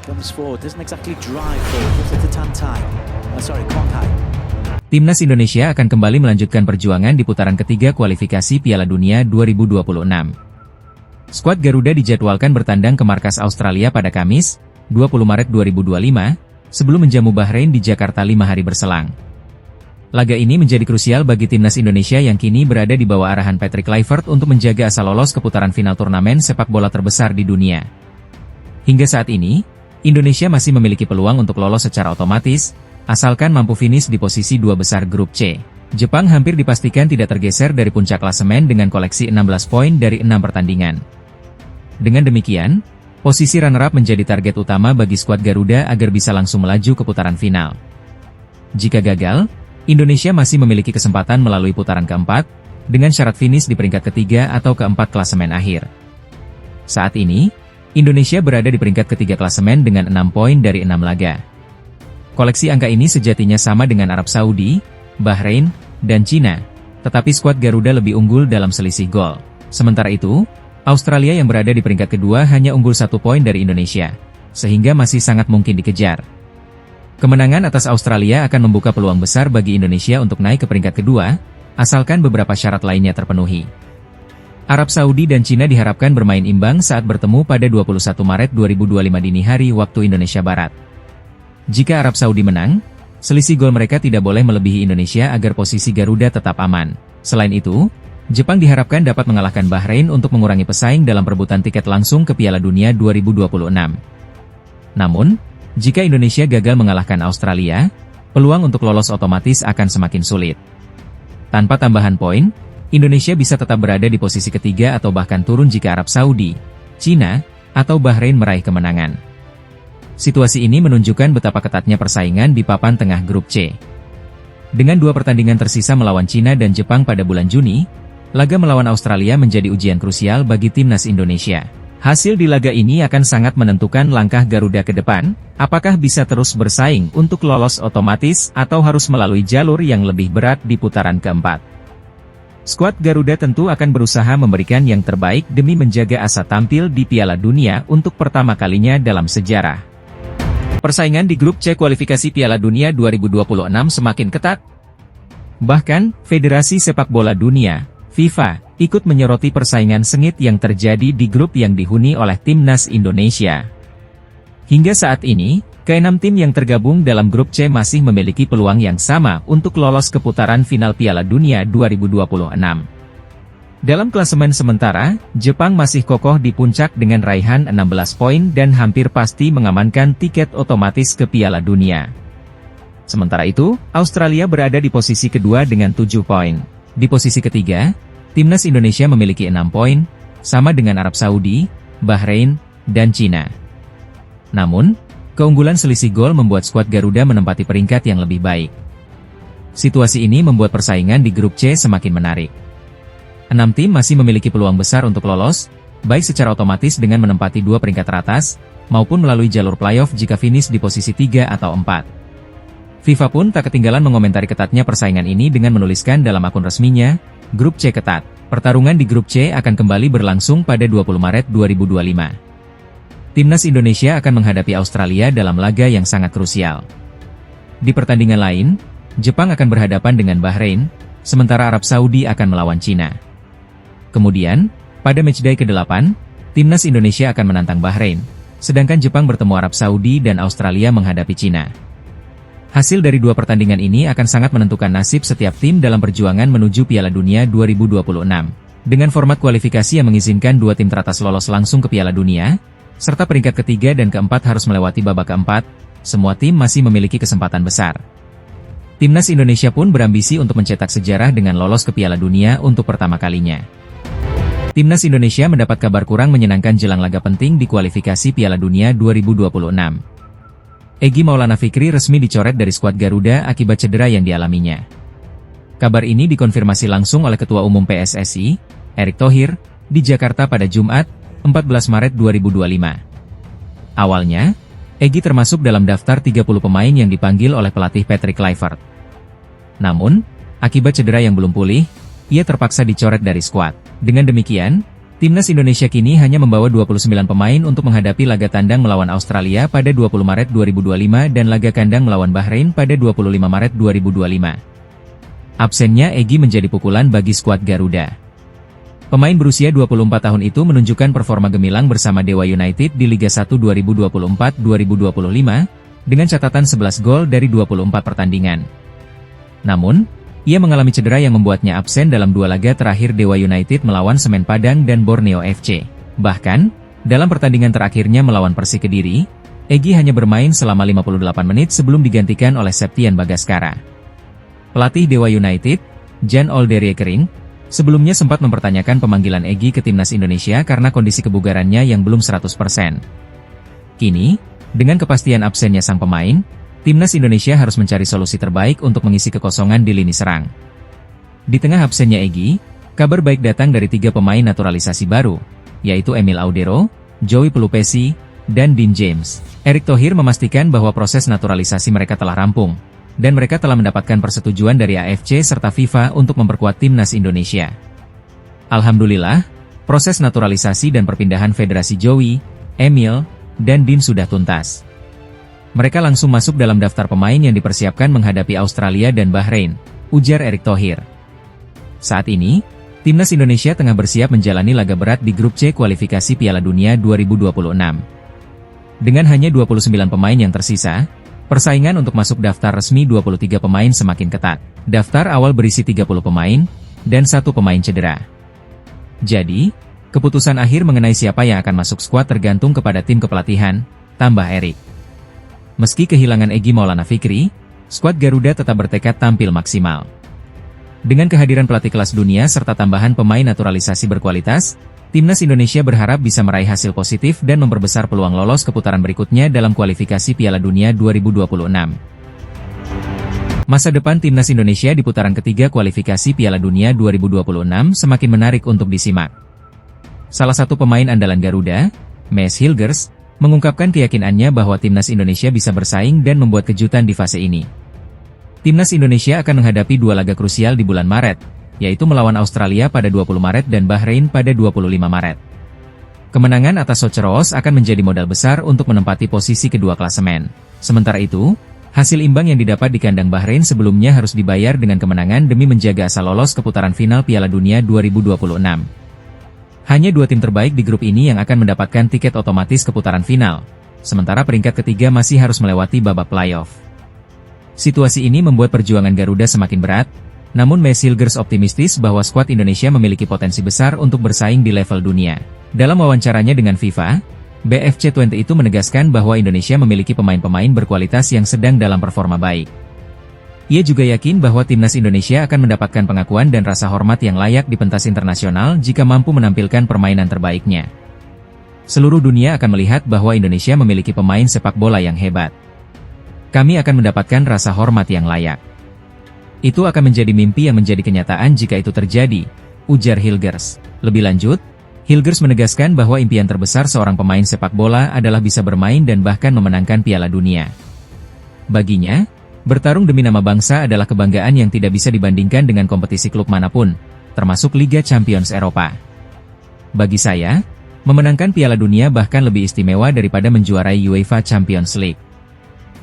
Comes forward, doesn't exactly drive forward, to Tantai. Konghai. Timnas Indonesia akan kembali melanjutkan perjuangan di putaran ketiga kualifikasi Piala Dunia 2026. Skuad Garuda dijadwalkan bertandang ke markas Australia pada Kamis, 20 Maret 2025, sebelum menjamu Bahrain di Jakarta 5 hari berselang. Laga ini menjadi krusial bagi Timnas Indonesia yang kini berada di bawah arahan Patrick Kluivert untuk menjaga asa lolos ke putaran final turnamen sepak bola terbesar di dunia. Hingga saat ini, Indonesia masih memiliki peluang untuk lolos secara otomatis, asalkan mampu finish di posisi 2 besar grup C. Jepang hampir dipastikan tidak tergeser dari puncak klasemen dengan koleksi 16 poin dari 6 pertandingan. Dengan demikian, posisi runner-up menjadi target utama bagi skuad Garuda agar bisa langsung melaju ke putaran final. Jika gagal, Indonesia masih memiliki kesempatan melalui putaran keempat, dengan syarat finish di peringkat ketiga atau keempat klasemen akhir. Saat ini, Indonesia berada di peringkat ketiga klasemen dengan 6 poin dari 6 laga. Koleksi angka ini sejatinya sama dengan Arab Saudi, Bahrain, dan Cina, tetapi skuad Garuda lebih unggul dalam selisih gol. Sementara itu, Australia yang berada di peringkat kedua hanya unggul 1 poin dari Indonesia, sehingga masih sangat mungkin dikejar. Kemenangan atas Australia akan membuka peluang besar bagi Indonesia untuk naik ke peringkat kedua, asalkan beberapa syarat lainnya terpenuhi. Arab Saudi dan Cina diharapkan bermain imbang saat bertemu pada 21 Maret 2025 dini hari waktu Indonesia Barat. Jika Arab Saudi menang, selisih gol mereka tidak boleh melebihi Indonesia agar posisi Garuda tetap aman. Selain itu, Jepang diharapkan dapat mengalahkan Bahrain untuk mengurangi pesaing dalam perebutan tiket langsung ke Piala Dunia 2026. Namun, jika Indonesia gagal mengalahkan Australia, peluang untuk lolos otomatis akan semakin sulit. Tanpa tambahan poin, Indonesia bisa tetap berada di posisi ketiga atau bahkan turun jika Arab Saudi, Cina, atau Bahrain meraih kemenangan. Situasi ini menunjukkan betapa ketatnya persaingan di papan tengah grup C. Dengan 2 pertandingan tersisa melawan Cina dan Jepang pada bulan Juni, laga melawan Australia menjadi ujian krusial bagi Timnas Indonesia. Hasil di laga ini akan sangat menentukan langkah Garuda ke depan, apakah bisa terus bersaing untuk lolos otomatis atau harus melalui jalur yang lebih berat di putaran keempat. Skuad Garuda tentu akan berusaha memberikan yang terbaik demi menjaga asa tampil di Piala Dunia untuk pertama kalinya dalam sejarah. Persaingan di grup C kualifikasi Piala Dunia 2026 semakin ketat. Bahkan, Federasi Sepak Bola Dunia, FIFA, ikut menyoroti persaingan sengit yang terjadi di grup yang dihuni oleh Timnas Indonesia. Hingga saat ini, ke-6 tim yang tergabung dalam grup C masih memiliki peluang yang sama untuk lolos ke putaran final Piala Dunia 2026. Dalam klasemen sementara, Jepang masih kokoh di puncak dengan raihan 16 poin dan hampir pasti mengamankan tiket otomatis ke Piala Dunia. Sementara itu, Australia berada di posisi kedua dengan 7 poin. Di posisi ketiga, Timnas Indonesia memiliki 6 poin, sama dengan Arab Saudi, Bahrain, dan Cina. Namun, keunggulan selisih gol membuat skuad Garuda menempati peringkat yang lebih baik. Situasi ini membuat persaingan di grup C semakin menarik. 6 tim masih memiliki peluang besar untuk lolos, baik secara otomatis dengan menempati 2 peringkat teratas, maupun melalui jalur playoff jika finish di posisi 3 atau 4. FIFA pun tak ketinggalan mengomentari ketatnya persaingan ini dengan menuliskan dalam akun resminya, Grup C ketat. Pertarungan di Grup C akan kembali berlangsung pada 20 Maret 2025. Timnas Indonesia akan menghadapi Australia dalam laga yang sangat krusial. Di pertandingan lain, Jepang akan berhadapan dengan Bahrain, sementara Arab Saudi akan melawan Cina. Kemudian, pada matchday ke-8, Timnas Indonesia akan menantang Bahrain, sedangkan Jepang bertemu Arab Saudi dan Australia menghadapi Cina. Hasil dari 2 pertandingan ini akan sangat menentukan nasib setiap tim dalam perjuangan menuju Piala Dunia 2026. Dengan format kualifikasi yang mengizinkan 2 tim teratas lolos langsung ke Piala Dunia, serta peringkat ketiga dan keempat harus melewati babak keempat, semua tim masih memiliki kesempatan besar. Timnas Indonesia pun berambisi untuk mencetak sejarah dengan lolos ke Piala Dunia untuk pertama kalinya. Timnas Indonesia mendapat kabar kurang menyenangkan jelang laga penting di kualifikasi Piala Dunia 2026. Egy Maulana Fikri resmi dicoret dari skuad Garuda akibat cedera yang dialaminya. Kabar ini dikonfirmasi langsung oleh Ketua Umum PSSI, Erick Thohir, di Jakarta pada Jumat, 14 Maret 2025. Awalnya, Egy termasuk dalam daftar 30 pemain yang dipanggil oleh pelatih Patrick Kluivert. Namun, akibat cedera yang belum pulih, ia terpaksa dicoret dari skuad. Dengan demikian, Timnas Indonesia kini hanya membawa 29 pemain untuk menghadapi laga tandang melawan Australia pada 20 Maret 2025 dan laga kandang melawan Bahrain pada 25 Maret 2025. Absennya Egy menjadi pukulan bagi skuad Garuda. Pemain berusia 24 tahun itu menunjukkan performa gemilang bersama Dewa United di Liga 1 2024-2025, dengan catatan 11 gol dari 24 pertandingan. Namun, ia mengalami cedera yang membuatnya absen dalam 2 laga terakhir Dewa United melawan Semen Padang dan Borneo FC. Bahkan, dalam pertandingan terakhirnya melawan Persik Kediri, Egy hanya bermain selama 58 menit sebelum digantikan oleh Septian Bagaskara. Pelatih Dewa United, Jan Olderekering, sebelumnya sempat mempertanyakan pemanggilan Egy ke Timnas Indonesia karena kondisi kebugarannya yang belum 100%. Kini, dengan kepastian absennya sang pemain, Timnas Indonesia harus mencari solusi terbaik untuk mengisi kekosongan di lini serang. Di tengah absennya Egy, kabar baik datang dari 3 pemain naturalisasi baru, yaitu Emil Audero, Joey Pelupesi, dan Dean James. Erick Thohir memastikan bahwa proses naturalisasi mereka telah rampung, dan mereka telah mendapatkan persetujuan dari AFC serta FIFA untuk memperkuat Timnas Indonesia. Alhamdulillah, proses naturalisasi dan perpindahan Federasi Joey, Emil, dan Dean sudah tuntas. Mereka langsung masuk dalam daftar pemain yang dipersiapkan menghadapi Australia dan Bahrain, ujar Erick Thohir. Saat ini, Timnas Indonesia tengah bersiap menjalani laga berat di grup C kualifikasi Piala Dunia 2026. Dengan hanya 29 pemain yang tersisa, persaingan untuk masuk daftar resmi 23 pemain semakin ketat. Daftar awal berisi 30 pemain, dan 1 pemain cedera. Jadi, keputusan akhir mengenai siapa yang akan masuk skuad tergantung kepada tim kepelatihan, tambah Erick. Meski kehilangan Egy Maulana Fikri, skuad Garuda tetap bertekad tampil maksimal. Dengan kehadiran pelatih kelas dunia serta tambahan pemain naturalisasi berkualitas, Timnas Indonesia berharap bisa meraih hasil positif dan memperbesar peluang lolos ke putaran berikutnya dalam kualifikasi Piala Dunia 2026. Masa depan Timnas Indonesia di putaran ketiga kualifikasi Piala Dunia 2026 semakin menarik untuk disimak. Salah satu pemain andalan Garuda, Maes Hilgers, mengungkapkan keyakinannya bahwa Timnas Indonesia bisa bersaing dan membuat kejutan di fase ini. Timnas Indonesia akan menghadapi 2 laga krusial di bulan Maret, yaitu melawan Australia pada 20 Maret dan Bahrain pada 25 Maret. Kemenangan atas Soceroos akan menjadi modal besar untuk menempati posisi kedua klasemen. Sementara itu, hasil imbang yang didapat di kandang Bahrain sebelumnya harus dibayar dengan kemenangan demi menjaga asa lolos ke putaran final Piala Dunia 2026. Hanya 2 tim terbaik di grup ini yang akan mendapatkan tiket otomatis ke putaran final, sementara peringkat ketiga masih harus melewati babak playoff. Situasi ini membuat perjuangan Garuda semakin berat, namun Maes Hilgers optimistis bahwa skuad Indonesia memiliki potensi besar untuk bersaing di level dunia. Dalam wawancaranya dengan FIFA, BFC20 itu menegaskan bahwa Indonesia memiliki pemain-pemain berkualitas yang sedang dalam performa baik. Ia juga yakin bahwa Timnas Indonesia akan mendapatkan pengakuan dan rasa hormat yang layak di pentas internasional jika mampu menampilkan permainan terbaiknya. Seluruh dunia akan melihat bahwa Indonesia memiliki pemain sepak bola yang hebat. Kami akan mendapatkan rasa hormat yang layak. Itu akan menjadi mimpi yang menjadi kenyataan jika itu terjadi, ujar Hilgers. Lebih lanjut, Hilgers menegaskan bahwa impian terbesar seorang pemain sepak bola adalah bisa bermain dan bahkan memenangkan Piala Dunia. Baginya, bertarung demi nama bangsa adalah kebanggaan yang tidak bisa dibandingkan dengan kompetisi klub manapun, termasuk Liga Champions Eropa. Bagi saya, memenangkan Piala Dunia bahkan lebih istimewa daripada menjuarai UEFA Champions League.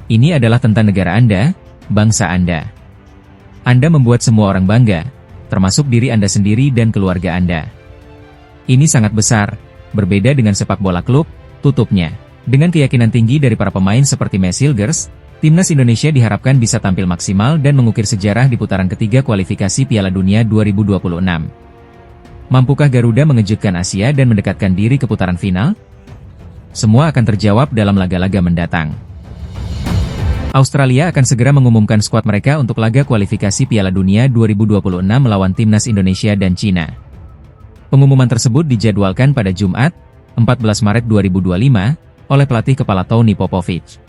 Ini adalah tentang negara Anda, bangsa Anda. Anda membuat semua orang bangga, termasuk diri Anda sendiri dan keluarga Anda. Ini sangat besar, berbeda dengan sepak bola klub, tutupnya. Dengan keyakinan tinggi dari para pemain seperti Maes Hilgers, Timnas Indonesia diharapkan bisa tampil maksimal dan mengukir sejarah di putaran ketiga kualifikasi Piala Dunia 2026. Mampukah Garuda mengejutkan Asia dan mendekatkan diri ke putaran final? Semua akan terjawab dalam laga-laga mendatang. Australia akan segera mengumumkan skuad mereka untuk laga kualifikasi Piala Dunia 2026 melawan Timnas Indonesia dan Cina. Pengumuman tersebut dijadwalkan pada Jumat, 14 Maret 2025, oleh pelatih kepala Tony Popovich.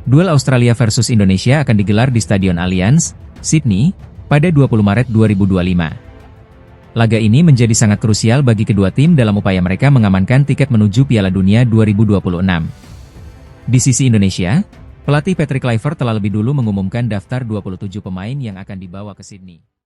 Duel Australia versus Indonesia akan digelar di Stadion Allianz, Sydney, pada 20 Maret 2025. Laga ini menjadi sangat krusial bagi kedua tim dalam upaya mereka mengamankan tiket menuju Piala Dunia 2026. Di sisi Indonesia, pelatih Patrick Kluivert telah lebih dulu mengumumkan daftar 27 pemain yang akan dibawa ke Sydney.